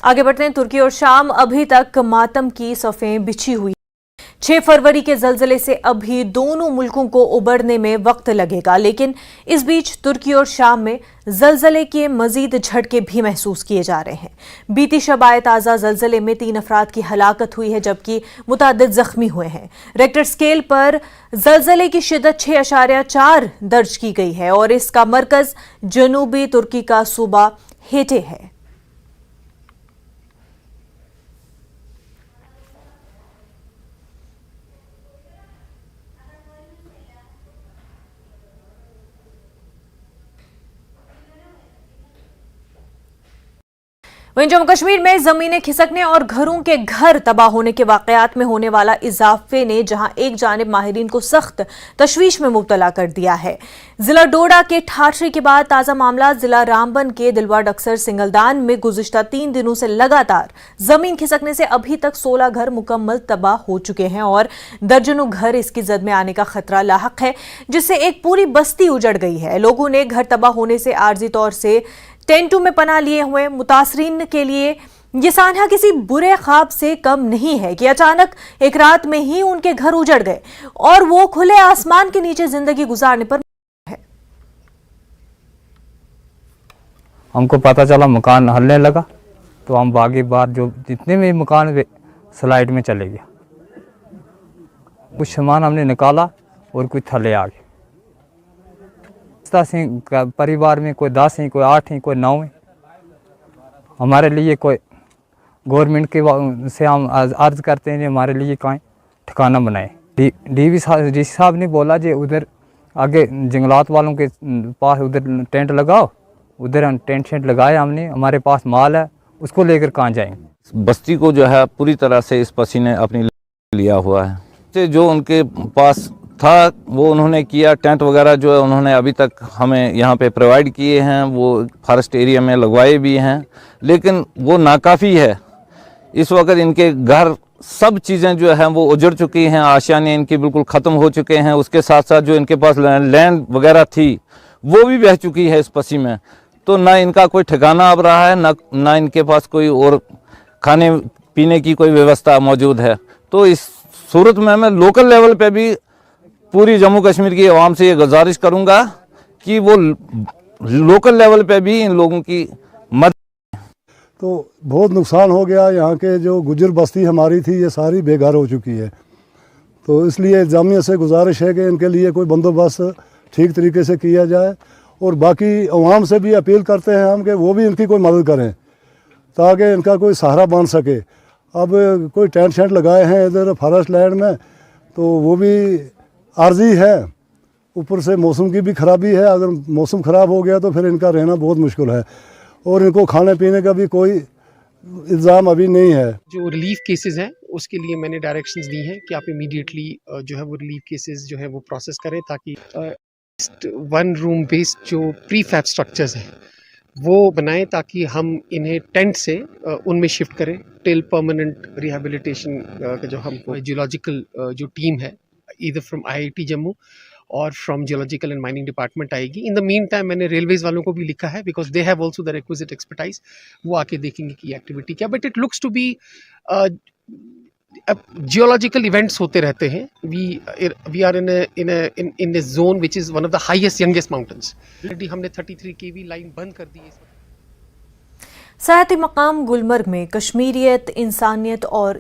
आगे बढ़ते हैं। तुर्की और शाम अभी तक मातम की सफ़ें बिछी हुई। 6 फरवरी के जलजले से अभी दोनों मुल्कों को उबरने में वक्त लगेगा, लेकिन इस बीच तुर्की और शाम में जलजले के मजीद झटके भी महसूस किए जा रहे हैं। बीती शब आए ताज़ा जलजले में 3 अफराद की हलाकत हुई है, जबकि मुतादिद जख्मी हुए हैं। रेक्टर स्केल पर जलजले की शिद्दत 6.4 दर्ज की गई है और इसका मरकज जनूबी तुर्की का सूबा हेटे है। वहीं जम्मू कश्मीर में जमीनें खिसकने और घरों के घर तबाह होने के वाकयात में होने वाला इजाफे ने जहां एक जानिब माहिरीन को सख्त तशवीश में मुब्तला कर दिया है। जिला डोडा के ठाठरी के बाद ताज़ा मामला जिला रामबन के दिलवाड़ अक्सर सिंगलदान में गुज़िश्ता 3 दिनों से लगातार जमीन खिसकने से अभी तक 16 घर मुकम्मल तबाह हो चुके हैं और दर्जनों घर इसकी जद में आने का खतरा लाहक है, जिससे एक पूरी बस्ती उजड़ गई है। लोगों ने घर तबाह होने से आर्जी तौर से टेंटों में पनाह लिए हुए। मुतासरीन के लिए ये सान्हा किसी बुरे ख्वाब से कम नहीं है कि अचानक एक रात में ही उनके घर उजड़ गए और वो खुले आसमान के नीचे जिंदगी गुजारने पर है। हमको पता चला मकान हलने लगा तो हम बागी बार जो जितने भी मकान स्लाइड में चले गया। कुछ सामान हमने निकाला और कुछ थले आ गए। परिवार में कोई 10 हैं, कोई 8 हैं, कोई 9 हैं। हमारे लिए कोई गवर्नमेंट के से हम अर्ज करते हैं कि हमारे लिए कहीं ठिकाना बनाए। डीवी साहब ने बोला जी उधर आगे जंगलात वालों के पास उधर टेंट लगाओ। उधर हम टेंट लगाए हमने। हमारे पास माल है, उसको लेकर कहाँ जाएंगे। बस्ती को जो है पूरी तरह से इस पसीने अपनी लिया हुआ है। जो उनके पास था वो उन्होंने किया। टेंट वगैरह जो है उन्होंने अभी तक हमें यहाँ पे प्रोवाइड किए हैं, वो फॉरेस्ट एरिया में लगवाए भी हैं, लेकिन वो नाकाफ़ी है। इस वक्त इनके घर सब चीज़ें जो हैं वो उजड़ चुकी हैं, आशियाने इनकी बिल्कुल ख़त्म हो चुके हैं। उसके साथ साथ जो इनके पास लैंड वगैरह थी वो भी बह चुकी है इस पसी में। तो ना इनका कोई ठिकाना अब रहा है, ना इनके पास कोई और खाने पीने की कोई व्यवस्था मौजूद है। तो इस सूरत में मैं लोकल लेवल पे भी पूरी जम्मू कश्मीर की आवाम से ये गुजारिश करूंगा कि वो लोकल लेवल पे भी इन लोगों की मदद। तो बहुत नुकसान हो गया। यहाँ के जो गुजर बस्ती हमारी थी ये सारी बेघर हो चुकी है। तो इसलिए जामिया से गुजारिश है कि इनके लिए कोई बंदोबस्त ठीक तरीके से किया जाए और बाकी आवाम से भी अपील करते हैं हम कि वो भी इनकी कोई मदद करें ताकि इनका कोई सहारा बन सके। अब कोई टेंट शेंट लगाए हैं इधर फॉरेस्ट लैंड में, तो वो भी आर्जी है। ऊपर से मौसम की भी ख़राबी है। अगर मौसम ख़राब हो गया तो फिर इनका रहना बहुत मुश्किल है और इनको खाने पीने का भी कोई इंतज़ाम अभी नहीं है। जो रिलीफ केसेस हैं उसके लिए मैंने डायरेक्शंस दी हैं कि आप इमीडिएटली जो है वो रिलीफ केसेस जो है वो प्रोसेस करें, ताकि 1 रूम बेस्ड जो प्रीफैब स्ट्रक्चर्स हैं वो बनाएं, ताकि हम इन्हें टेंट से उनमें शिफ्ट करें टिल परमानेंट रिहेबिलिटेशन का जो हम जियोलॉजिकल जो टीम है either from IIT जम्मू और from geological and mining department आएगी। इन द मीन टाइम मैंने रेलवेज वालों को भी लिखा है because they have also the requisite expertise. वो आके देखेंगे कि एक्टिविटी क्या, but it looks to be geological events होते रहते हैं। We are in a zone which is one of the highest youngest mountains. Already हमने 33 kV लाइन बंद कर दी है। सयाहती मकाम गुलमर्ग में कश्मीरियत, इंसानियत और